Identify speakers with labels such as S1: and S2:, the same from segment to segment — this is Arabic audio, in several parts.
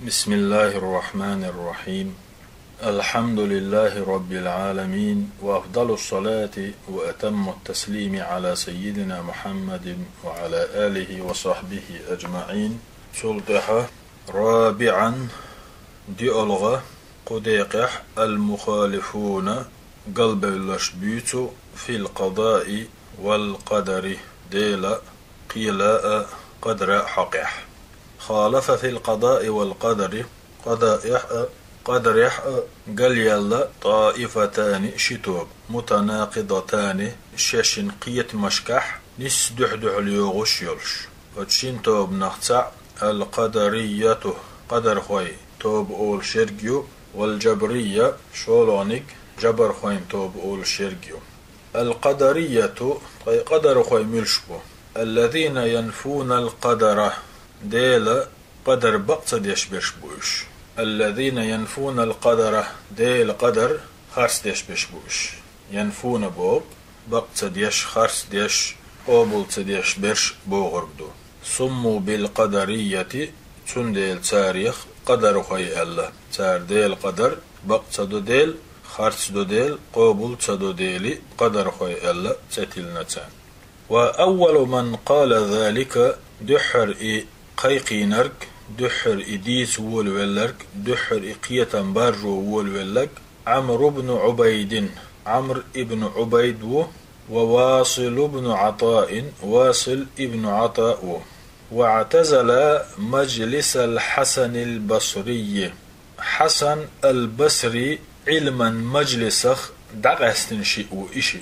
S1: بسم الله الرحمن الرحيم. الحمد لله رب العالمين، وأفضل الصلاة وأتم التسليم على سيدنا محمد وعلى آله وصحبه أجمعين. سلطحة رابعا ديولغة قديقح المخالفون قلب اللشبيت في القضاء والقدر ديلا قيلاء قدر حقح. خالف في القضاء والقدر قدر قال يلا طائفتان شتوب متناقضتان ششن قيت مشكح نسدحدح ليوغش يلش وتشين توب نختع القدرية قدر خوي توب أول شرقيو والجبرية شولونيك جبر خوين توب أول شرقيو. القدرية قدر خوي ملشبو الذين ينفون القدر ديلا قدر بقصد يشبش بوش. الذين ينفون القدر ديل قدر خرس ديش بوش ينفون بوب بقصد يش خرس ديش قوبل تديش برش بوغربدو. سموا بالقدرية تنديل تاريخ قدر خوي الله تار ديل قدر بقصد ديل خرس دو ديل قوبل تدو ديلي قدر خوي الله تتلنا تان. وأول من قال ذلك دحر قيقي نرك دحر إديس وولولك دحر إقية بارجو وولولك عمرو بن عبيد عمرو ابن عبيد وواصل بن عطاء واصل ابن عطاء. واعتزل مجلس الحسن البصري حسن البصري علما مجلسخ دقستن شيء إشي.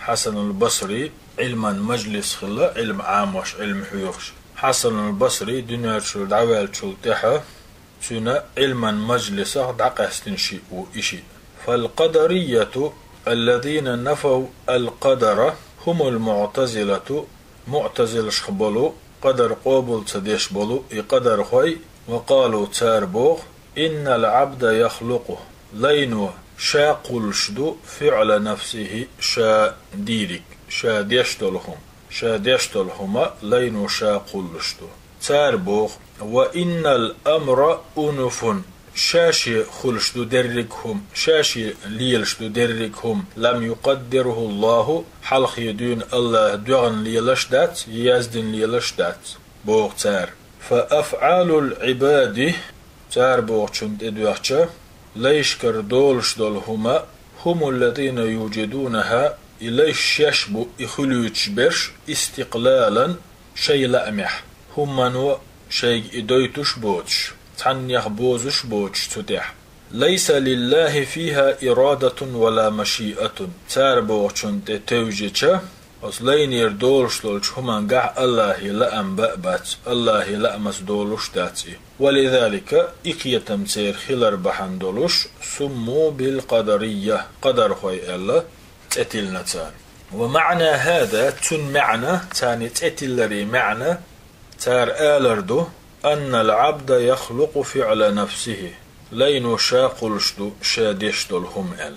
S1: حسن البصري علما مجلس خلا علم عاموش علم حيوخش. حسن البصري دنيا شل دعوال شل تحا سنة علما مجلسه دقستن شيء وإشي. فالقدرية الذين نفوا القدر هم المعتزلة معتزل شخبلو قدر قوبل تديش بلو يقدر خوي. وقالوا تاربوغ إن العبد يخلقه لينو شاقل شدو فعل نفسه شا ديرك شا ديشتلهم شا ديشتلهما لينو شاقل شدو تاربوغ. وإن الأمر أنف شاشي خلشدو دركهم شاشي ليلشدو دركهم لم يقدره الله حلق يدون الله دوغن ليلشدات يزدن ليلشدات بوغ تار. فأفعال العباد تاربوغ چند ادوغچا ليشكر دولش دولهما هم الذين يوجدونها إليش يشبو إخلوش برش استقلالا شيء لأمح هم منو شيء إدويتش بوتش تنيخ بوزش بوتش تدح. ليس لله فيها إرادة ولا مشيئة تاربو چند توجيچا أصلين يردولش دولش همان قع الله لأم بأبات الله لأمس دولش داتي. ولذلك إقية تمسير خلر بحن دولش سموا بالقدرية قدر خوي الله تأتلنا تان. ومعنى هذا تن معنى تاني تأتلري معنى تار آلردو أن العبد يخلق فعل نفسه لين شاقلشدو شادشدو الهم ال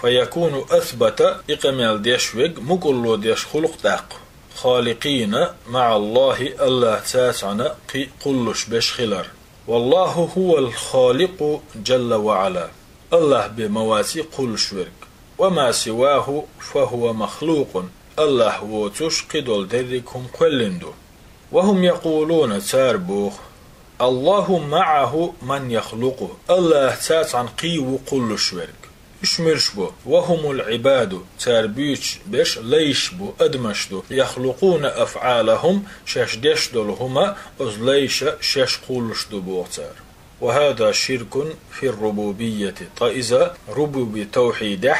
S1: فيكون أثبت إقمال ديشويق مقلو ديش خلق داق خالقين مع الله تاسعنا قي قلش بش خلر. والله هو الخالق جل وعلا الله بمواسي قلش ورق وما سواه فهو مخلوق الله وتش قدل دركم كلندو. وهم يقولون تاربوخ الله معه من يخلقه الله تاسعن قي وقلش ورق إشمرش بو. وهم العباد تاربيش بش ليش بو أدمشدو يخلقون أفعالهم شاش دشدلهما أزليش شاش قلشدو بوتار. وهذا شرك في الربوبية طائزة ربوبي توحيده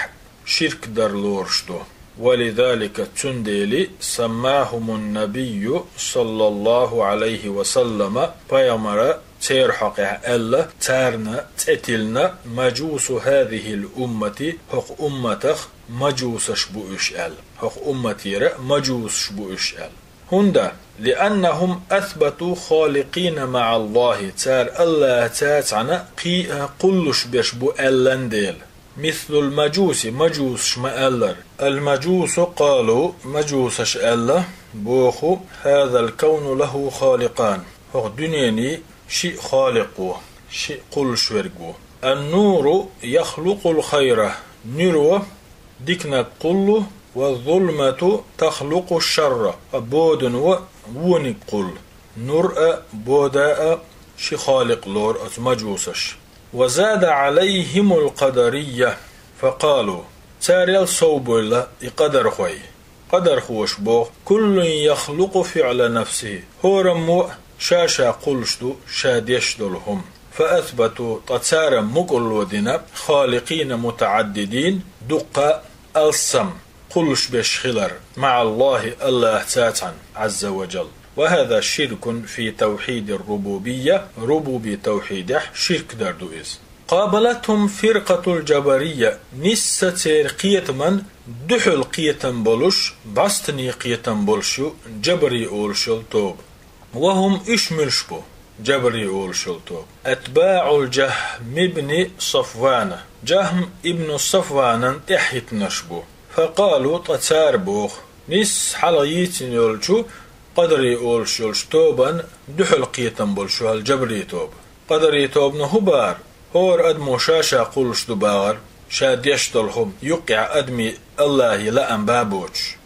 S1: شرك در لورشدو. ولذلك تنديلي سماهم النبي صلى الله عليه وسلم بيامر تيرحق ألا تارنا تأتلنا مجوس هذه الأمة حق أمتخ مجوس شبوش أل حق أمتي مجوس شبوش أل هندا لأنهم أثبتوا خالقين مع الله تار الله تاتعنا قلش بشبو ألنديل مثل المجوس مجوس شمألر. المجوس قالوا مجوس شألا بوخو هذا الكون له خالقان هو دنياني شيء خالقه شيء قل شورقه. النور يخلق الخير نروه ديكنا قل، والظلمة تخلق الشر بودن ونك قل. نور بوداء شي خالق لور مجوسش. وزاد عليهم القدرية فقالوا تاريل صوبولا يقدر خوي قدر خوش بو كل يخلق فعل نفسه هورمو شاشا قلشدو شاديشدو لهم. فأثبتوا تتسارا مقلودنا خالقين متعددين دقا السم قلش بشخلر مع الله تاتعا عز وجل. وهذا شرك في توحيد الربوبية ربوبي توحيده شرك دردو إز. قابلتهم فرقة الجبرية نستير قيتمن دحل قيتم بولش باستني قيتم بولشو جبري أولشل توب. وهم إشملشبو جبري أولشل توب أتباع الجهم ابن صفوان. جهم ابن صفوان تحيت نشبو فقالوا تتسار بوخ نس حليتن يولشو قدري أولشل توبا دحل قيتم بولشو الجبري توب. قدري توب نهبار هور أدمو شاشا قولش دباغر شاد يشتلهم يقع أدمي الله لا أن بابوش.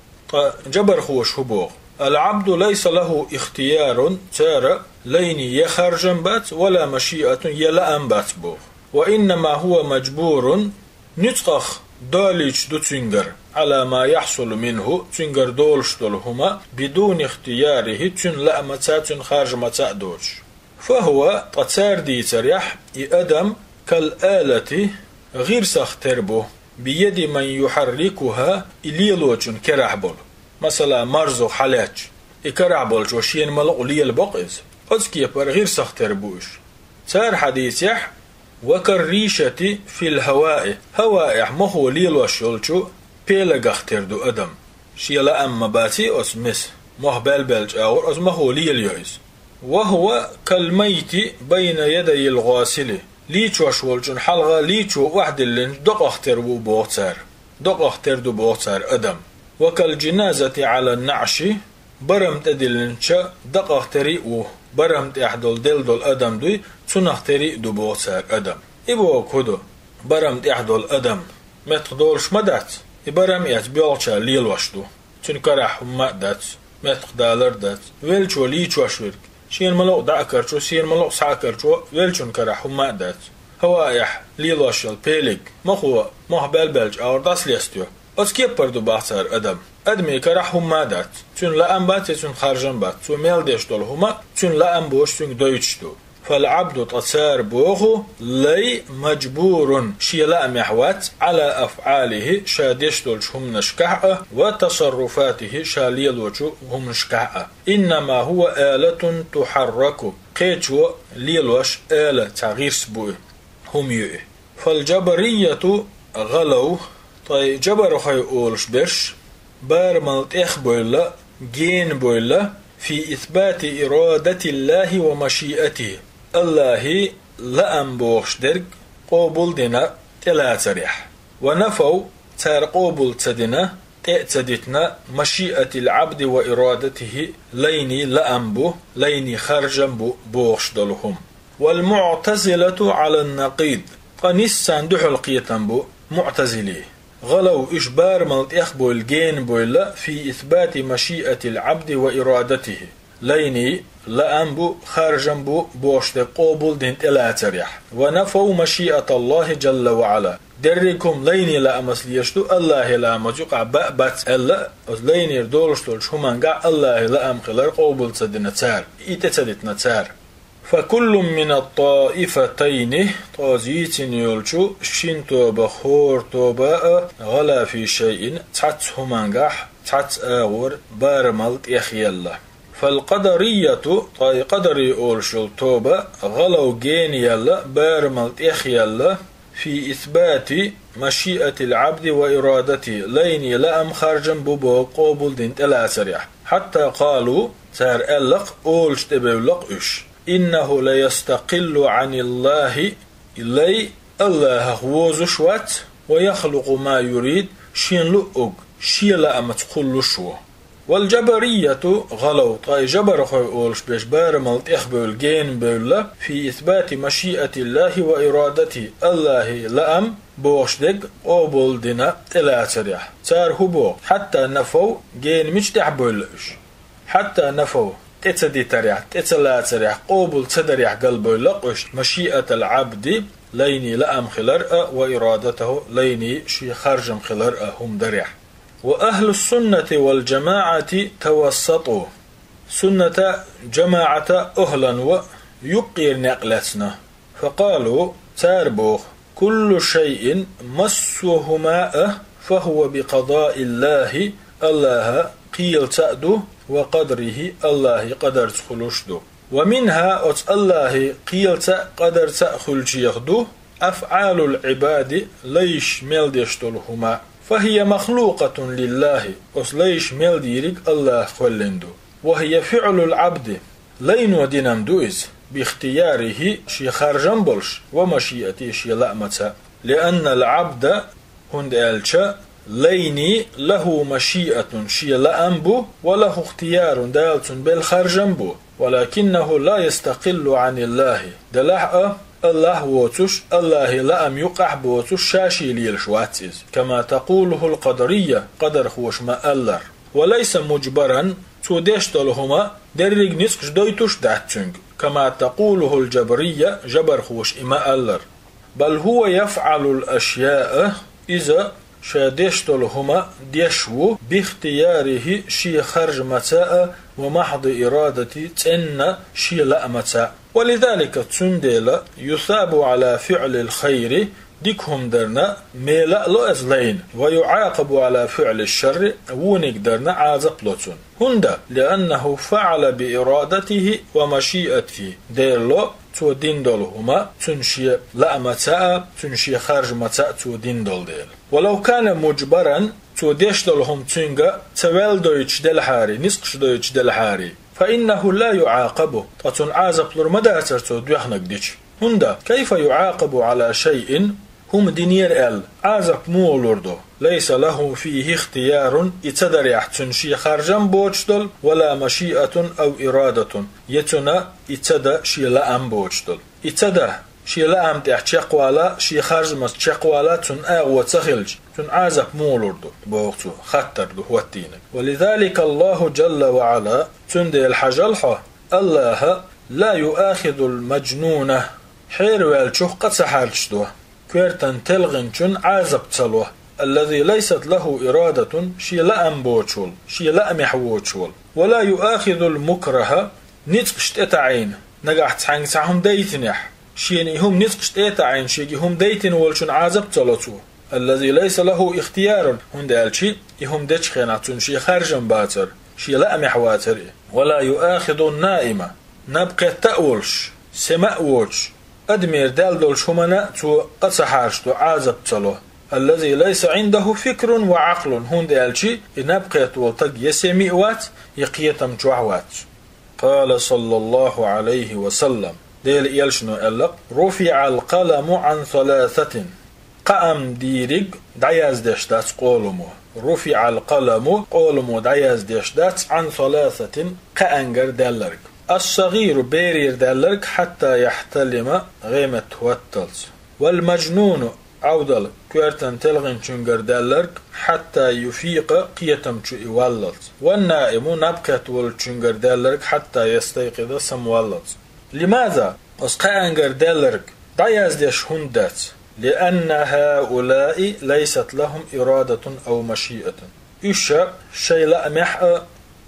S1: جبر خوش هبوغ العبد ليس له اختيار تارى ليني يخرج بات ولا مشيئة يلا أن بات بوغ. وإنما هو مجبور نتقخ دوليش دو تنجر على ما يحصل منه تنجر دولش دولهما بدون اختياره تن لا متى تن خارج متى دوش. فهو تتار دي تريح أدم كالآلة غير سختربو بيد من يحركها إليلوچن كرحبول. مثلا مرزو حلاج إكرحبول جوشين ملق ليل بقز أزكي بر غير سختربوش. تار حديث يح وكالريشة في الهواء هواء مهو ليلوشولچو بيلغ اختردو أدم شيلا أما باتي أسمس مه بلبلج أور أسمهو ليل يويز. وهو كالميت بين يدي الغاسل ليچو شولجن حلغة ليچو واحد اللي دق اختربو بوغتار دق اختردو بوغتار أدم. وكالجنازة على النعش برمت أدلنشا دق اختري برمت احدل دلدل أدم دوي تون اختري دو بوغتار أدم. إبو كودو برمت احدل أدم متقدولش مدات إبرم يات بيولشا ليلوشدو تون كراح مدات متقدالر دات ويلچو ليچو شورك شين ملو دعكرچو سين ملو ساكرچو ويلچون كراح مدات هوايح ليلوشل بيليك مخو مه بلبلج اور داس ليستيو اسكي بردو باثر ادم ادمي كراح مدات تون لا امبات تون خارجن بات تو ميل ديشتول هما تون لا امبوش تون دويچتو. فالعبد تسار بوخو لي مجبور شيلا محوات على أفعاله شادشتولش هم نشكحة وتصرفاته شاليلوشو هم نشكحة. إنما هو آلة تحرك قيتو ليلوش آلة تغيير سبوه هم يؤه. فالجبرية غلو طي جبر خي أولش برش بارملت إخ بويلا جين بويلا في إثبات إرادة الله ومشيئته. الله لأن بوخش درق قوبل دينا تلاتريح. ونفوا تار قوبل تدنا تأتدتنا مشيئة العبد وإرادته ليني لأن بو ليني خرجا بوخش دلهم. والمعتزلة على النقيض قنسان دحل قيتن بو معتزلي غلو إجبار ملت إخبو الجين بويلا في إثبات مشيئة العبد وإرادته ليني لأنبو خارجنبو بوشت قوبل دين إلا تريح. ونفوا مشيئة الله جل وعلا دركم ليني لا أمسليشتو الله لا مجوقع بأبت ألا ليني ردولشتولش همانقع الله لا أمخلر قوبل تدنا تار إتتدتنا تار. فكل من الطائفتين طازيتين يولشو شينتو بخور توباء غلا في شيء تحت همانقح تحت آغور بارملت يخيالله. فالقدرية طاي قدري أولشو توبة غلو جين يلا بارملت يخيالله في إثبات مشيئة العبد وإرادته ليني لأم خارجا ببو قوبل دين تلا سريح. حتى قالوا سار ألق أولش تبولق إش إنه لا يستقل عن الله إلي الله هو زشوات ويخلق ما يريد شين لؤق شي لا أمتقل شو والجبرية غلو طاي جبر خيولش بيش بارملت إخبول جين بولا في إثبات مشيئة الله وإرادته الله لأم بوشدق أو بولدنا تلاتريح تار هبو حتى نفو جين مش تحبولش حتى نفو تتدي تريح تتلاتريح قوبل تدريح قلبه لقش مشيئة العبد ليني لأم خلرأ وإرادته ليني شي خرجم خلرأ هم دريح. وأهل السنة والجماعة توسطوا سنة جماعة أهلا ويقير نقلتنا فقالوا تاربوخ كل شيء مسه ماء فهو بقضاء الله الله قيل تأدو وقدره الله قدر تخلشدو ومنها أت الله قيل قدر تأخل يخدو أفعال العباد ليش ملدشتلهما فهي مخلوقة لله أصليش ملديرك الله خلندو وهي فعل العبد لين ودينام دويز باختياره شي خارجن بولش ومشيئته شي لأمتا لأن العبد هند ألشا ليني له مشيئة شي لأنبو وله اختيار دالتن بالخارجن بو ولكنه لا يستقل عن الله دلح الله ووتش الله لأم يقع بوتش شاشي ليلشواتيز كما تقوله القدرية قدر خوش ما ألر وليس مجبرا توديشتلهما درق نسخ دويتوش داتشنج كما تقوله الجبرية جبر خوش إما ألر بل هو يفعل الأشياء إذا شادشتلهما ديشو باختياره شي خرج متاء ومحض إرادتي تن شي لأمتاء ولذلك تندل يثاب على فعل الخير ديكهم درنا ميلا لأزلين ويعاقب على فعل الشر ونك درنا عازب لوتون هندا لأنه فعل بإرادته ومشيئته ديرلو تو ديندولهما تنشي لأمتاء تنشي خارج متاء تو ديندول ديل ولو كان مجبرا تو ديشدولهم تنغا توال دويتش دلحاري نسقش دويتش دلحاري فإنه لا يعاقبه تتن عازب لرمداتر تو دوحنك ديش هندا كيف يعاقب على شيء هم دينير ال عازب مولوردو ليس له فيه اختيار يتدر يحتن شي خارجان بوچدل ولا مشيئة أو إرادة يتنا يتدى شي لأم بوچدل يتدى شي لأم تحتشقوالا شي خارج مس تشقوالا تن أغوى تخلج تن عازب مولوردو بوقتو خطر دو هوتينك ولذلك الله جل وعلا تندي الحجلحة الله لا يؤاخذ المجنون حير والشوخ قد سحالشدوه كيرتن تلغنشن عازب تسلوه الذي ليست له إرادة شي لأم بوچول شي لأم يحوچول ولا يؤاخذ المكره نتقشت اتعين نقحت حنق سعهم ديتنح شيني هم نتقشت اتعين شيجي هم ديتن والشن عازب تسلوتو الذي ليس له اختيار هند الشي يهم ديتش خيناتون شي خارجن باتر شي لأم يحواتر ولا يؤاخذ النائمة نبقى تأولش سمأوش أدمير دالدولش همنا تو قصحاشتو عازب تسلوه الذي ليس عنده فكر وعقل هند الشي نبقى والتق يسمئوات يقيتم جوعوات قال صلى الله عليه وسلم ديل يلشنو ألق رفع القلم عن ثلاثة قام ديرق دعياز دشتات قولمو رفع القلم قولمو دعياز دشتات عن ثلاثة قأنجر دلرق الصغير بيرير دلرق حتى يحتلم غيمة واتلز والمجنون عودل كورتن تلغن چنگر دلرق حتى يفيق قيتم چو يولد والنائم نبكت والچنگر دلرق حتى يستيقظ سمولد لماذا؟ أسقى دلرق دعياز ديش هندات لأن هؤلاء ليست لهم إرادة أو مشيئة إيشا شيء لا محق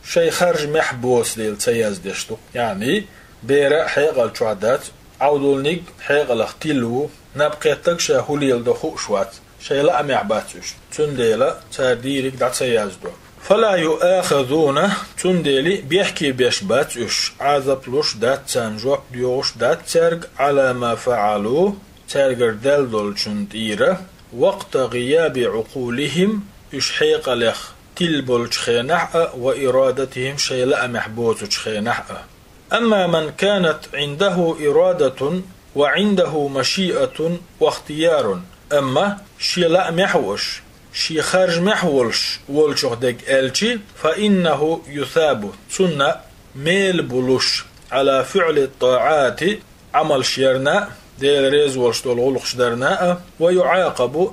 S1: شيء خرج محبوس ليل تياز ديشتو يعني بيرا حيقل شعدات عودل نيق حيقل اختلو نبقيتك شاهوليل دخو شوات شيء لا محباتوش تنديلا ترديرك دا تياز دو فلا يؤاخذون تنديلي بيحكي بيشباتوش عذبلوش دات تنجوك ديوش دات ترق على ما فعلوه ترقر دلدل چنديرة وقت غياب عقولهم يشحيق لخ تلبل چخينحأ وإرادتهم شيء لا محبوت چخينحأ أما من كانت عنده إرادة وعنده مشيئة واختيار أما شيء لا محوش شي خرج محولش ولشوخ دق ألشي فإنه يثاب سنة ميل بلوش على فعل الطاعات عمل شيرنا ديل ريز ولشتول غلقش درناء ويعاقب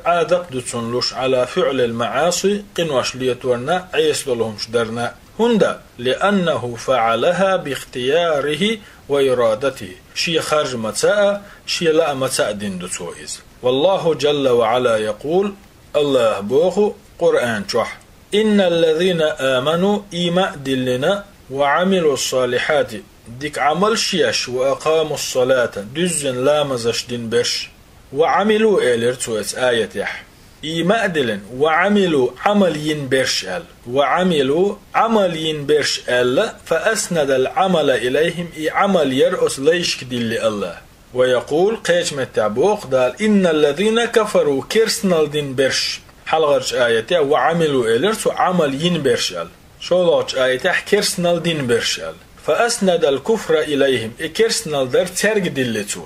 S1: عادق دتسنلوش على فعل المعاصي قنوش ليتورنا عيس لهمش درناء هندا لأنه فعلها باختياره وإرادته شي خرج متاء شي لا متاء دين دتوئز والله جل وعلا يقول الله بوخو قرآن شح إن الذين آمنوا إيما دلنا وعملوا الصالحات ديك عمل شيش وأقاموا الصلاة دزن لا مزش دين برش وعملوا إلرتوئت آية يح إيما دلن وعملوا عمل ينبرش أل وعملوا عمل ينبرش أل فأسند العمل إليهم عمل يرأس ليشك دل الله ويقول قيش متعبوق دال إن الذين كفروا كيرسنال دين برش حلغرش آية وعملوا إلرت وعمل ينبرش أل شولوش آية كيرسنال دين برش أل فأسند الكفر إليهم كيرسنال در ترق دلتو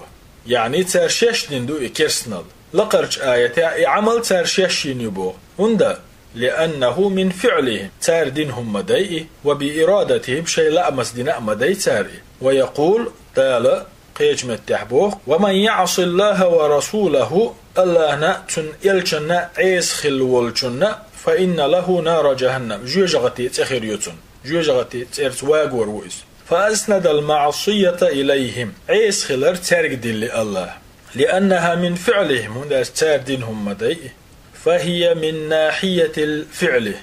S1: يعني ترشيش دين دو كيرسنال لقرش آية عمل ترشيش ينبو هندا لأنه من فعلهم تار دينهم مدي وبإرادتهم شيء لأمس ديناء مدي تاري ويقول تالا قيج متحبوخ ومن يعص الله ورسوله الله نأتن إلشنا عيس خلولشنا فإن له نار جهنم جوجغتي تخير يتن جوجغتي ترتواق ورويس فأسند المعصية إليهم عيس خلر ترق دل الله لأنها من فعلهم هنا تار دينهم مدي فهي من ناحية الفعل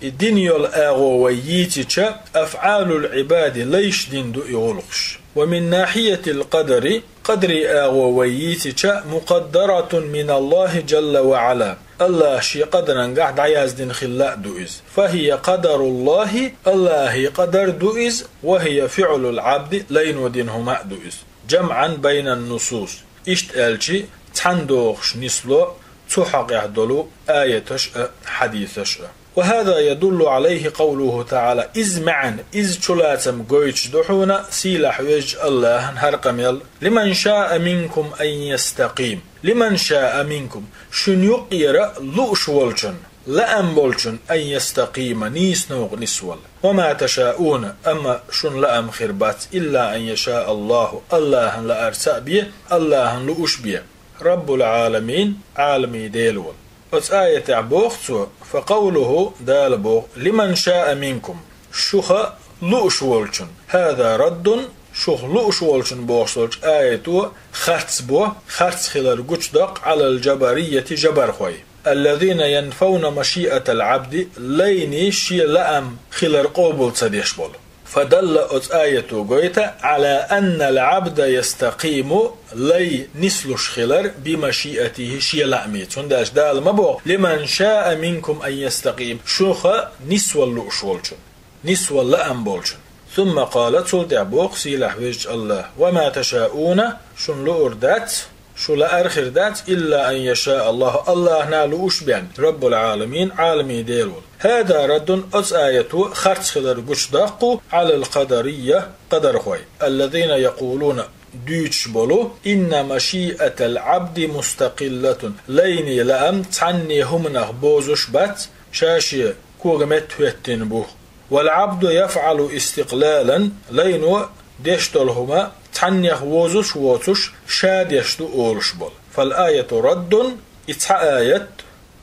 S1: الدنيا الآغويتك أفعال العباد ليش دين دو يغلقش ومن ناحية القدر قدر آغويتك مقدرة من الله جل وعلا الله شي قدرا قاعد عياز دين خلاء دوئز فهي قدر الله الله قدر دوئز وهي فعل العبد لين ودينهما دوئز جمعا بين النصوص اشت ألشي تحندوخش نسلو تحق يحدلو آيتش حديثش وهذا يدل عليه قوله تعالى إذ معا إذ شلاتم قويتش دحونا سيلح وجه الله هرقم يل لمن شاء منكم أن يستقيم لمن شاء منكم شن يقير لؤش والشن لأم والشن أن يستقيم نيس نوغ نسول وما تشاءون أما شن لأم خربات إلا أن يشاء الله الله لأرسأ بيه الله لؤش بيه رب العالمين عالمي ديلول آية عبوختو فقوله دالبوغ لمن شاء منكم شخ لؤش والشن هذا رد شخ لؤش والشن بوغسولش آية خرتس بو خرتس خلال قجدق على الجبرية جبر خوي الذين ينفون مشيئة العبد ليني شي لأم خلال قوبل تديش بول فدل آية قويتا على أن العبد يستقيم لي نسلش خلر بمشيئته شي لأميت هنداش دال مبوغ لمن شاء منكم أن يستقيم شوخ نسوى اللؤش والجن نسوى لأم بولجن ثم قالت سلدع بوغ سيلح وجه الله وما تشاءون شن لؤردات شو لأرخر ذات إلا أن يشاء الله الله نالو أشبعن رب العالمين عالمي ديرول هذا رد آية خرج خلر قش داقو على القدرية قدر خوي الذين يقولون ديتش بولو إن مشيئة العبد مستقلة ليني لأم تعني همنغ بوزش بات شاشي كوغمت ويتن بوه والعبد يفعل استقلالا لينو ديشتلهما تعنيخ ووزش ووتش شاد يشتو أولش بول فالآية رد إتحا آية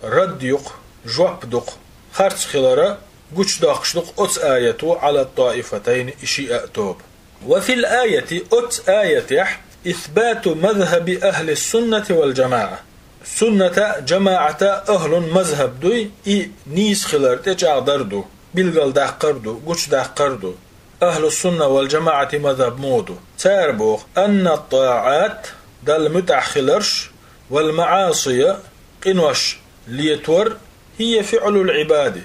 S1: رد يق جواب دق خرج خلارة قوش داقش دق أت آية على الطائفتين إشياء توب وفي الآية أت آية إثبات مذهب أهل السنة والجماعة سنة جماعة أهل مذهب دوي نيس خلار تجع دردو بلغل داقردو قوش داقردو أهل السنة والجماعة مذهب مودو تاربوغ أن الطاعات دل متأخلرش والمعاصي قنوش ليتور هي فعل العباد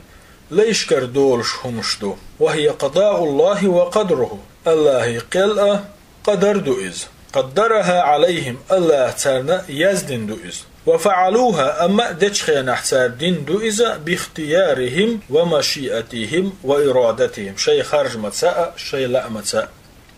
S1: ليش كردولش همشدو وهي قضاء الله وقدره الله قل قدر دوئز قدرها عليهم الله تارنا يزدن دوئز وفعلوها أما دجخي نحتار دين دوئز باختيارهم ومشيئتهم وإرادتهم شيء خارج متساء شيء لا متساء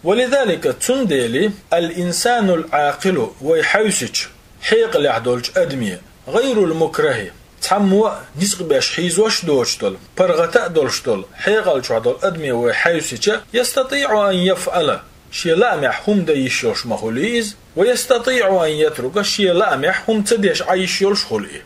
S1: ولذلك تندلي الإنسان العاقل ويحوسج حيق لعدولج أدمية غير المكره تحمو نسق باش حيزوش دوشتل برغتا دولشتل حيغل شعدل أدمي وحيوسيتش يستطيع أن يفعل شي لامح هم دا يشيلش مخوليز ويستطيع أن يترك شي لامح هم تديش عيشيلش خلقه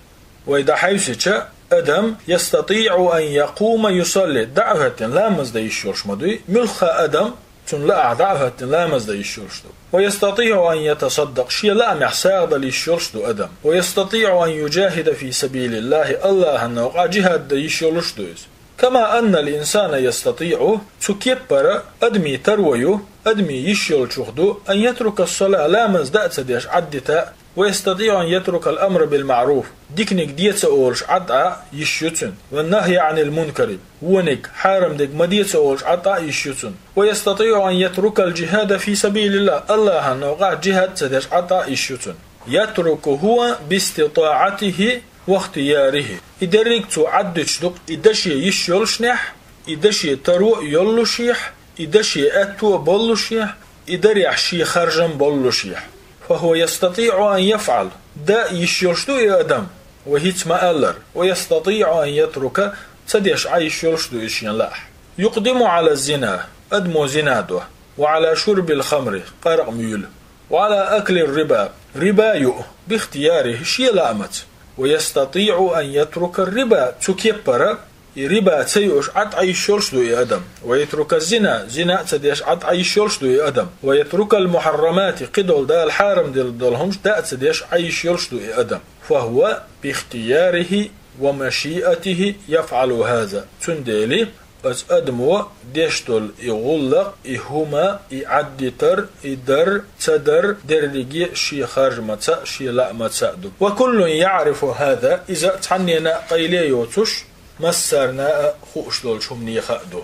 S1: وإذا حيوسيتش أدم يستطيع أن يقوم يصلي دعوة لامز دا يشيلش مدوي ملخى أدم تن لا دعوة لامز دا يشيلش ويستطيع أن يتصدق شي لامح ساغد ليشيلش دو أدم ويستطيع أن يجاهد في سبيل الله النوقع جهاد دا يشيلش دوز كما أن الإنسان يستطيع تكبر أدمي ترويو أدمي يشيل شخدو أن يترك الصلاة لا مزدأت سديش عدتا ويستطيع أن يترك الأمر بالمعروف ديكنك ديت سأولش عدعا يشيطن والنهي عن المنكر ونك حارم ديك مديت سأولش عدعا يشيطن ويستطيع أن يترك الجهاد في سبيل الله نوقع جهاد سديش عدعا يشيطن يترك هو باستطاعته واختياره إدريك تعدش دق إدشي يشيلشنح إدشي ترو يلوشيح إدشي أتو بلوشيح إدريح شي خرجن بلوشيح فهو يستطيع أن يفعل دا يشيلشدو يا أدم وهيت ما ألر ويستطيع أن يترك تديش عايش يلشدو إشيان لاح يقدم على الزنا أدمو زنادو وعلى شرب الخمر قرق ميول وعلى أكل الربا ربايو باختياره شي لامت ويستطيع أن يترك الربا تكبر ربا تيوش عد عيشولش دو أدم ويترك الزنا زنا تديش عد عيشولش دو أدم ويترك المحرمات قدول دا الحارم دلهمش دا تديش عيشولش دو أدم فهو باختياره ومشيئته يفعل هذا تنديلي از أدمو ديشتول يغلق إهما إعدتر إدر تدر درلقي شي خارج متى شي لا متى دو وكل يعرف هذا إذا تعنينا قيلي يوتش مسرنا خوشدول شمني خأدو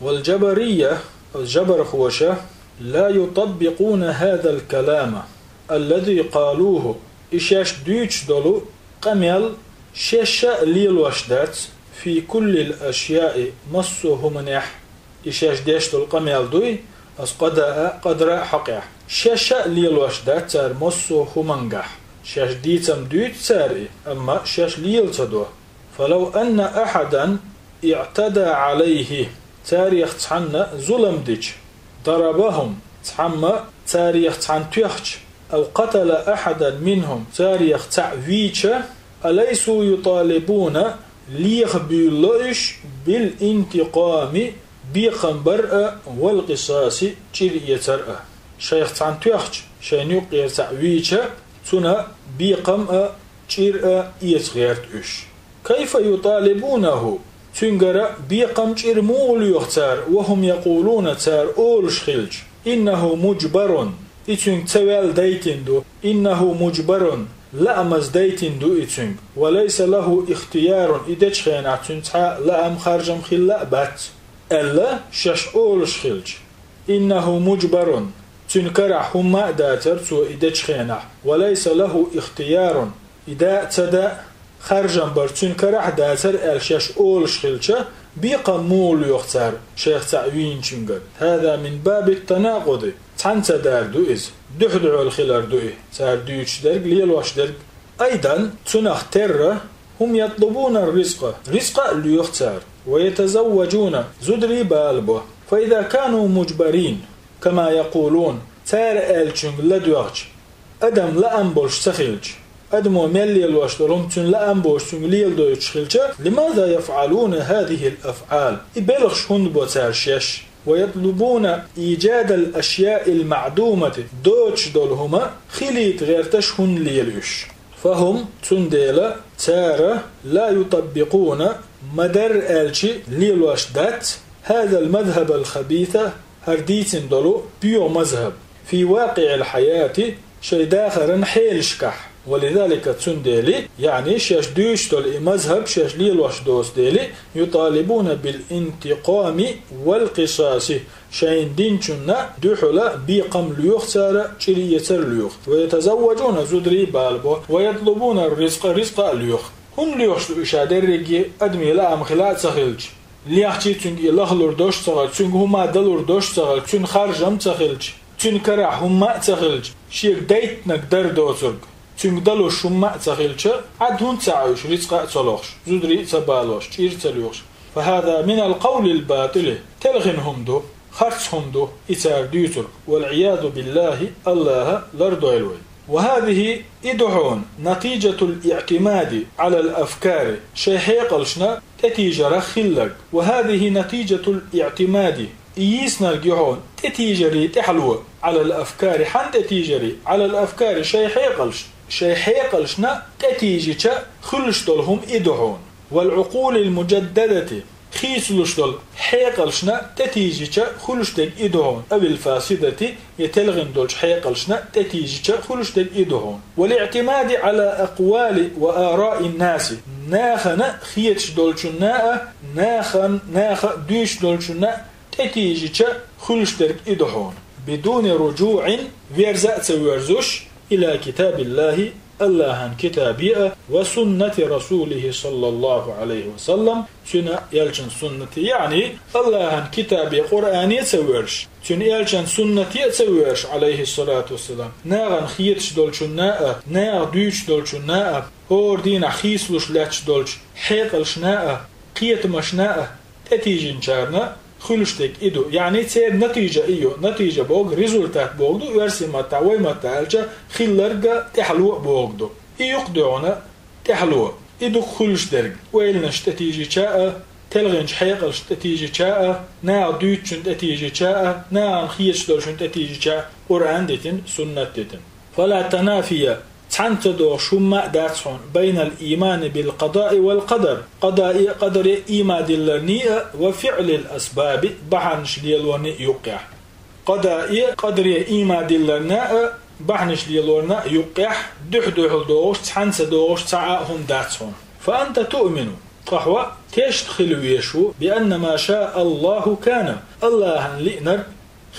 S1: والجبرية الجبر خوشة لا يطبقون هذا الكلام الذي قالوه إشاش ديوش دولو قميل شاشة ليلوشدات في كل الأشياء مصه منح إشاش ديش دول قميل دوي أس قدر حقيح شاشة ليلوشدات تار مصه منجح شاش ديتم دويت تاري أما شاش ليل تدو فلو أن أحدا اعتدى عليه تاريخ تحنا ظلم ديش ضربهم تحمى تاريخ تحن تيخش أو قتل أحدا منهم تاريخ تعويش أليسوا يطالبون ليخبيلوش بالانتقام بيقنبرأ والقصاص تشيريترأ شيخ تحن تيخش شينيوق يرتعويش تنا بيقم تشيرأ يتغيرتوش كيف يطالبونه تنجر بيقم تشيرمول يختار وهم يقولون تار أولش خلج إنه مجبر إتن توال ديتندو إنه مجبر لأمز ديتندو إتن وليس له اختيار إدتش خينا تنتحى لأم خارجم خلا بات ألا شش أولش خلج إنه مجبر تنكرع هما داتر تو إدتش خينا وليس له اختيار إذا تدا خرجن برتون كرح داتر الشاش أولش خلشة بيقمول يختار شيخ تعوين شنقر هذا من باب التناقض تعنت دار دوئز دحدعو الخلار دوئه سار دويتش درق ليلوش درق أيضا تنختر هم يطلبون رزق ليختار ويتزوجون زدري بالبه فإذا كانوا مجبرين كما يقولون تار الشنق لدوغش أدم لأنبولش تخلج أدمو ملي الواشترهم تن لأم بوشتن ليل دو يتشخلشة لماذا يفعلون هذه الأفعال إبلغش هند بوتارشيش ويطلبون إيجاد الأشياء المعدومة دوتش دولهما خليت غيرتش هن ليلوش فهم تنديلا تارة لا يطبقون مدر ألشي ليلواشدات هذا المذهب الخبيث هرديتن دولو بيو مذهب في واقع الحياة شي داخرا حيلشكح ولذلك تنديلي يعني شاش دوش دول مذهب شاش ليلوش دوس ديلي يطالبون بالانتقام والقصاص شاين دينشنا دوحلا بيقم ليختار شريتر ليخ ويتزوجون زدري بالبو ويطلبون رزق ليخ هن ليخش إشادر رجي أدمي لا أمخلات سخلج ليحتي تنجي لخلور دوش سخل تنج هما دلور دوش سخل تن خارجم سخلج تن كرع هما سخلج شيك ديت نقدر دوسرق تنقدلو شمع تغيلش عد هون تعيش رزق تصلوش زدري تبالوش تير تليوش فهذا من القول الباطل تلغنهم دو خرصهم دو إتار ديوتر والعياذ بالله الله لردو الوي. وهذه إدعون نتيجة الاعتماد على الأفكار شيحيقلشنا تتيجر خلق. وهذه نتيجة الاعتماد إيسنا الجهون تتيجري تحلو على الأفكار حن تتيجري على الأفكار شيحيقلشنا تتيجي خلشتلهم إدعون. والعقول المجددة خيسلشتل حيقلشنا تتيجي خلشتل إدعون أو الفاسدة يتلغن دولش حيقلشنا تتيجي خلشتل إدعون. والاعتماد على أقوال وآراء الناس ناخنا خيتش دولشنا ناخ دوش دولشنا تتيجي خلشتل إدعون بدون رجوع ويرزأت ويرزوش إلى كتاب الله الله كتابية وسنة رسوله صلى الله عليه وسلم سنة يلجن سنة يعني الله كتابية قرآنية تسويرش سنة يلجن سنة تسويرش عليه الصلاة والسلام ناغن خيتش دولشناء ناغ دوش دولشناء هور دين خيسلوش لاتش دولش حيقلش ناء قيت مشناء تتيجي نشارنا خلشتك إدو يعني تسير نتيجة نتيجة بوغ ريزولتات بوغدو ويرسي متى ويمتى ألجا خلرقا تحلو بوغدو يقدعونا تحلو إدو خلش درق ويلنش تتيجي شاء تلغنش حيقلش تتيجي شاء نا دوتشن تتيجي شاء نا خيش دولشن تتيجي شاء قرآن ديتن سنة ديتن. فلا تنافي تعنتدو شما داتسون بين الإيمان بالقضاء والقدر قدر إيمان دلرنية وفعل الأسباب بحنش ليلوني يقع قدر إيمان دلرنا بحنش ليلوني يقع دح دوش تعنت دوش تعاهم داتسون. فأنت تؤمن قحوة تشتخل ويشو بأن ما شاء الله كان الله لئنر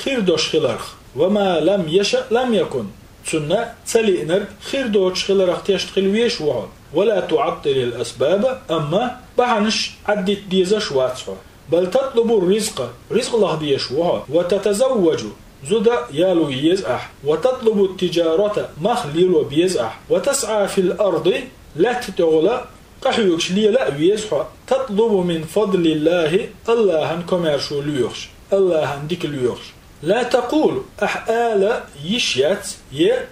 S1: خير دوش خلرخ وما لم يشأ لم يكن سنة تلئنر خير دوش خلرخ تشتخل ويشو ولا تعطل الأسباب أما بعنش عدت ديزش واتسو بل تطلب الرزق رزق الله ديشوها وتتزوج زد يالو يزأح وتطلب التجارة مخليل بيزأح وتسعى في الأرض لا تتغلى قحيوكش لي لا ويزحى تطلب من فضل الله كوميرشو ليوخش الله ديك ليوخش. لا تقول أحآل يشيات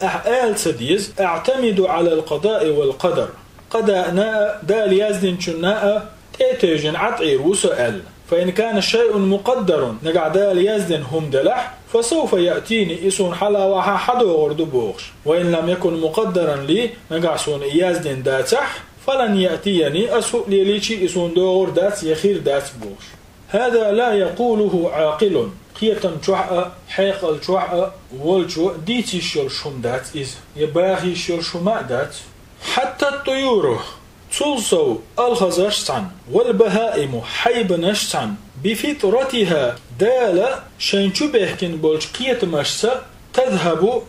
S1: أحآل سديز أعتمد على القضاء والقدر قداءنا دال يزدن شناء تيتيجن عطعير وسؤال فإن كان الشيء مقدر نقع دال يزدن هم دلح فسوف يأتيني إسون حلاوها حدو غرد بوغش وإن لم يكن مقدرا لي نقع سون يزدن داتح فلن يأتيني أسوء ليليشي إسون دور دات يخير دات بوغش. هذا لا يقوله عاقل قيتم شوحة حيقل شوحة والجو ديتي شل شم دات إز يباغي شل شما دات حتى الطيور تلصو الخزرشتان والبهائم حيبنشتان بفطرتها دالة شنشو بيحكن بولش قيتم أشسا تذهب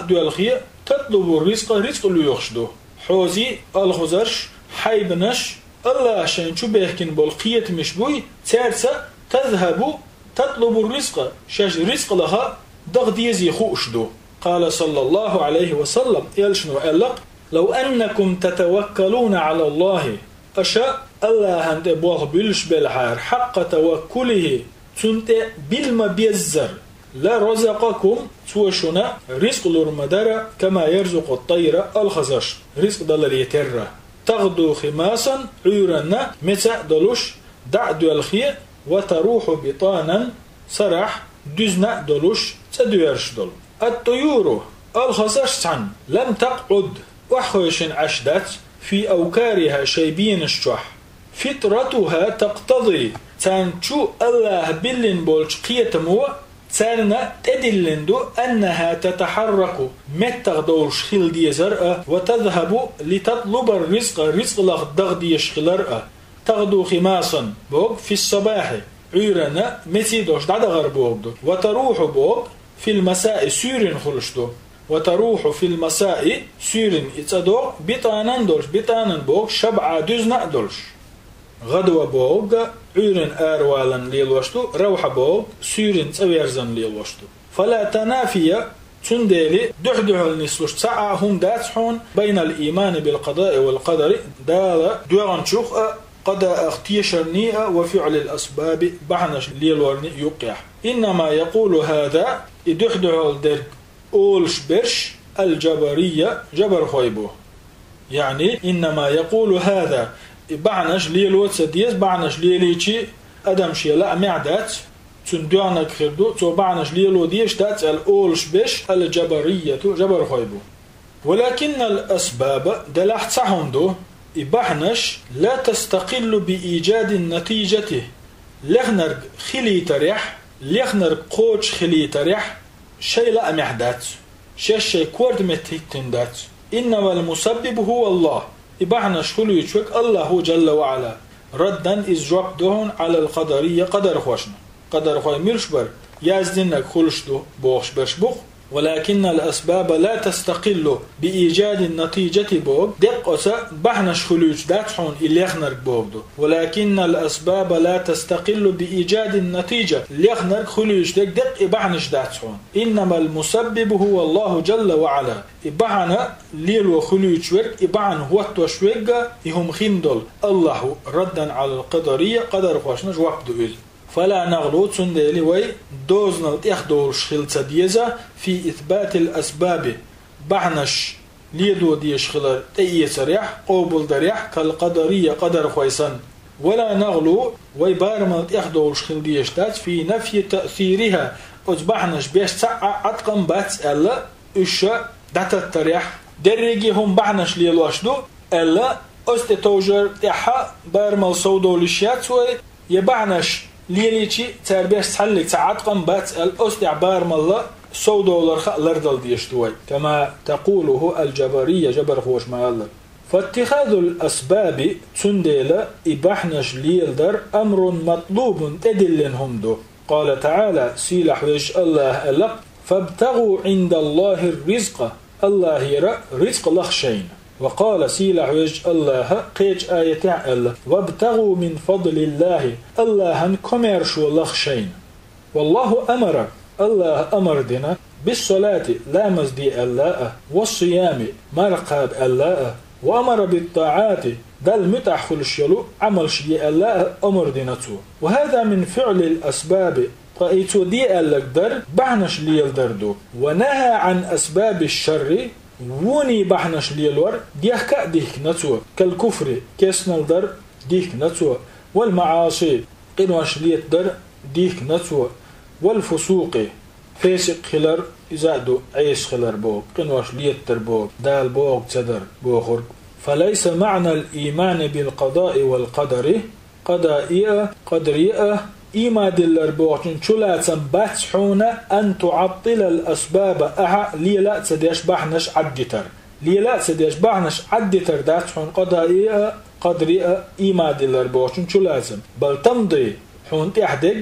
S1: دولخي تطلب الرزق اللي يخشدو حوزي الخزرش حيبنش الله شنشو بيحكن بول قيتم مشبوي تارسا تذهب تطلب الرزق شاش رزق لها دغديزي خوشدو. قال صلى الله عليه وسلم يلشنو ألق لو أنكم تتوكلون على الله أشاء الله أنت بوغ بلش بالحار حق توكله تنت بالما بيزر لا رزقكم توشنا رزق لرمدار كما يرزق الطير الخزش رزق دلر يتر تغدو خماسا عيرنا متى دلوش دعدو الخير وتروح بطانا صرح دزنا دلوش تدويرش دل. الطيور الخزشتان لم تقعد وحوش عشدت في أوكارها شيبين الشح فطرتها تقتضي تانشو الله بلن بولش قيتمو تانا تدلندو أنها تتحرك متغدورش خيل دي زرقة وتذهب لتطلب الرزق لغ دغدي شخلرقة تغدو خماسا بوغ في الصباح عيرنا متيدوش دادغر بوغدو وتروح بوغ في المساء سيرين خلشدو وتروح في المساء سيرين اتدو بطانان دولش بطانان بوغ شبعا دزنا دولش غدوة بوغ عيرين آروالن ليلوشتو روح بوغ سيرين تسويرزن ليلوشتو. فلا تنافي
S2: تندلي دحدح النسلوش تسعهم داتحون بين الإيمان بالقضاء والقدر دال دوغن شوخ قد اختيشرني وفعل الأسباب بحنش ليلورني يقع إنما يقول هذا دحدح الدرق أولش برش الجبرية جبر خويبو يعني إنما يقول هذا بعنش ليلو تسديس بعنش ليليشي أدم شي لا معدات تندوانك خردو تو بعنش ليلو ديش دات الأولش بش الجبرية جبر خويبو ولكن الأسباب دلحتهم دو بعنش لا تستقل بإيجاد نتيجته لغنر خلي تريح لغنر قوش خلي تريح شيء لا معدات شيء كورد متهتن دات إنما المسبب هو الله إبعنا شخلو يتشوك الله جل وعلا ردا إز جواب دهون على القدرية قدر خوشنا قدر خوي ميرشبر يازدنك خلشدو بوخش برشبوخ ولكن الأسباب لا تستقل بإيجاد النتيجة بوغ دقوسا بحنش خلوش داتحون إليخنرك بوغدو ولكن الأسباب لا تستقل بإيجاد النتيجة إليخنرك خلوش دق بحنش داتحون إنما المسبب هو الله جل وعلا إبعنا ليل وخلوش ورك إبعن هو التوشويق إهم خندل الله ردا على القدرية قدر خوشنا جواب دو فلا نغلو تندلي وي دوزنا تيخدول شخلت ديزا في إثبات الأسباب بعنش ليدو ديش خلر تيس ريح قوبل دريح كالقدرية قدر خويسان ولا نغلو وي بارما تيخدول شخل ديشتات في نفي تأثيرها أصبحنش بيش ساعة عتقم باتس ألا إشا داتا التريح دريجي هم بعنش ليلوشدو ألا أستتوجر تيحا بارما الصودو لشيات وي يبعنش ليليشي تربيش تحلق ساعات قم بات الاستعبار مالله سودولر خلردل ديشتوي كما تقوله الجبرية جبر خوش مالله فاتخاذ الأسباب تندل إبحنش ليلدر أمر مطلوب تدلنهم دو قال تعالى سيلح ويش الله ألق فابتغوا عند الله الرزق الله يرى رزق لخشين وقال سيلح ويج الله قيج آية الله وابتغوا من فضل الله الله كمرشو لخشين والله أمر الله أمر دنا بالصلاة لا مزدي الله والصيام مرقاب الله وأمر بالطاعات دل متأخل الشلو عمل شيء الله أمر دنته وهذا من فعل الأسباب فأيتو دي الأقدر بعنش ليلدردو ونهى عن أسباب الشر وني بحنش ليلور ديك ديك نتو كالكفر كيسنال در ديك نتو والمعاصي قنوش ليت در ديك نتو والفسوق فاسق خلر إزادو عيس خلر بوك قنوش ليت در بوك دال بوك تدر بوخر فليس معنى الإيمان بالقضاء والقدر قضائية قدرية إما دلر بوغتن شلاتن باتحونا أن تعطل الأسباب أها ليلا تديش بحنش عدتر ليلا تديش بحنش عدتر داتحون قضائية قدرية إما دلر بوغتن شلاتن بل تمضي حون تحدق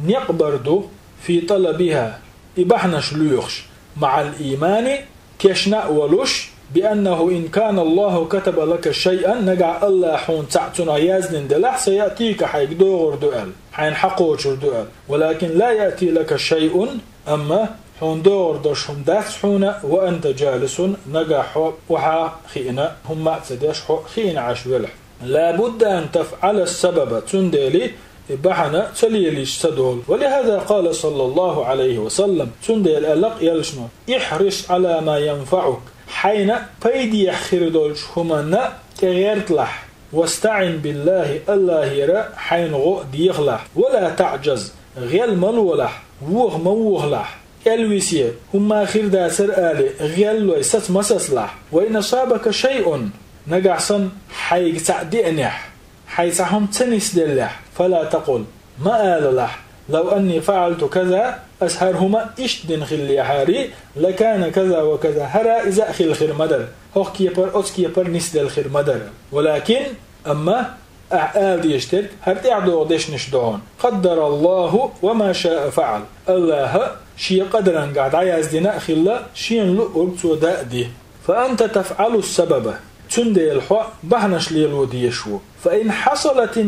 S2: نقبردو في طلبها إبحنش ليخش مع الإيمان كشنا ولوش بأنه إن كان الله كتب لك شيئا نجع الله حون تعتنا يازن دلح سيأتيك حيك دوغر دوال حين حقوش دوال ولكن لا يأتي لك شيء أما حون دوغر دشهم داس حونا وأنت جالس نجع حو وحا خينا هم ما تدش حو خين عشولح لابد أن تفعل السبب تندلي بحنا تليليش سدول ولهذا قال صلى الله عليه وسلم تندل ألق يلشنو احرص على ما ينفعك حين بيدي يخردولش همنا كغيرتلح واستعن بالله الله يرى حين غو ديغلح ولا تعجز غيل ملولح وغ موغلح الويسيه هما خير داسر آلي غيل ويست مسسلح وإن صابك شيء نقعصن حيق تعدئنح حيثهم تنس دلح فلا تقل ما آللح لو أني فعلت كذا أسهرهما إشتدن خلي حاري لكان كذا وكذا هرا إذا أخي الخير مدر هوك كيبر أوس كيبر نسد الخير مدر ولكن أما أعال ديشتد هرت أعدو ديش نشدون قدر الله وما شاء فعل الله شي قدرا قاعد عياز دينا خلا شين لؤرب سوداء دي فأنت تفعل السبب تندي الحوء بحنش ليلو ديشو فإن حصلت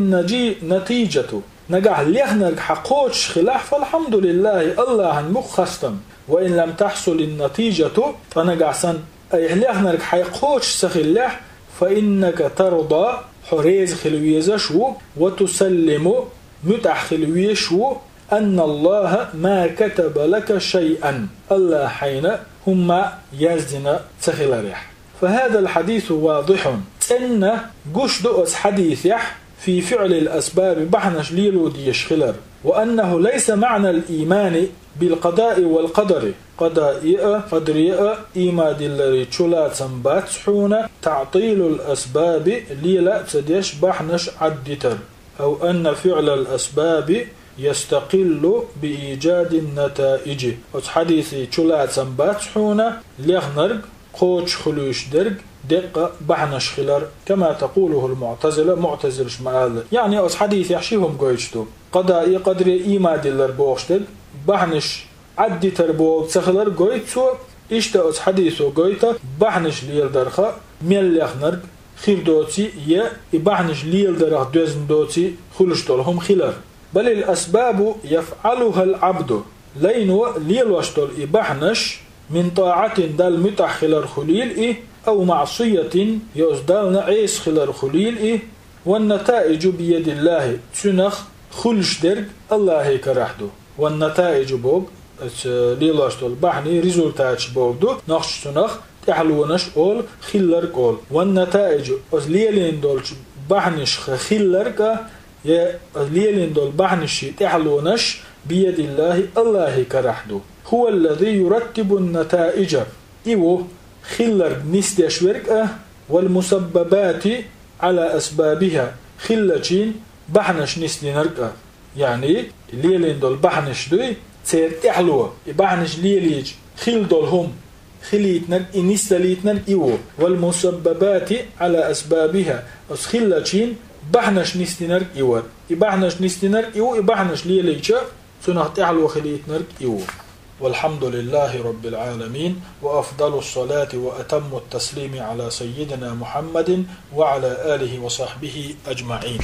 S2: نتيجة نجح ليخنر حقوش خلاح فالحمد لله الله مخستم وإن لم تحصل النتيجة فنقعسن أي لحنرك حيقوش سخلح فإنك ترضى حريز خلويزشو وتسلم متح خلويشو أن الله ما كتب لك شيئا الله حين هم يزدنا سخلريح. فهذا الحديث واضح أن قش دؤس حديث في فعل الأسباب بحنش ليلو ديشخلر، وأنه ليس معنى الإيمان بالقضاء والقدر قضاء قدرية إيما دلري تشولات سنبات سحونا تعطيل الأسباب ليلا تديش بحنش عدتر، أو أن فعل الأسباب يستقل بإيجاد النتائج. وحديثي تشولات سنبات سحونا ليغنرق قوش خلوش درق دقة بحنش خلر كما تقوله المعتزلة معتزلش مآل. يعني أس حديث يحشيهم قويشتو قضاء قدري إيما دلر بوغشتك بحنش عدي تربو تسخلر قويتسو إشتا أس حديثو قويتا بحنش ليل درخا ميل يخنرق خير دوتي يا بحنش ليل درخ دوزن دوتي خلشتولهم خلر. بل الأسباب يفعلها العبد لينو ليل وشتول بحنش من طاعة دال متح خلر خليل أو معصية يزدالنا عيس خلر خليل والنتائج بيد الله تنخ خلش درق الله كرحدو. والنتائج بوب ليلاشتول بحني ريزولتاتش بوبدو نخش تنخ تحلونش أول خلر قول. والنتائج ليلين دولش بحنش خلر يا ليلين دول بحنش تحلونش بيد الله الله كرحدو. هو الذي يرتب النتائج إيوه خلر نستيش ورقة والمسببات على أسبابها خلجين بحنش نسلي نرقة. يعني ليلين دول بحنش دوي تسير تحلوه بحنش ليليج خل دول هم خليتنا نستليتنا إيوه والمسببات على أسبابها أس خلجين بحنش نسلي نرق إيوه بحنش نسلي نرق إيوه بحنش ليليج سنه تحلوه خليت نرق إيوه. والحمد لله رب العالمين، وأفضل الصلاة وأتم التسليم على سيدنا محمد وعلى آله وصحبه أجمعين.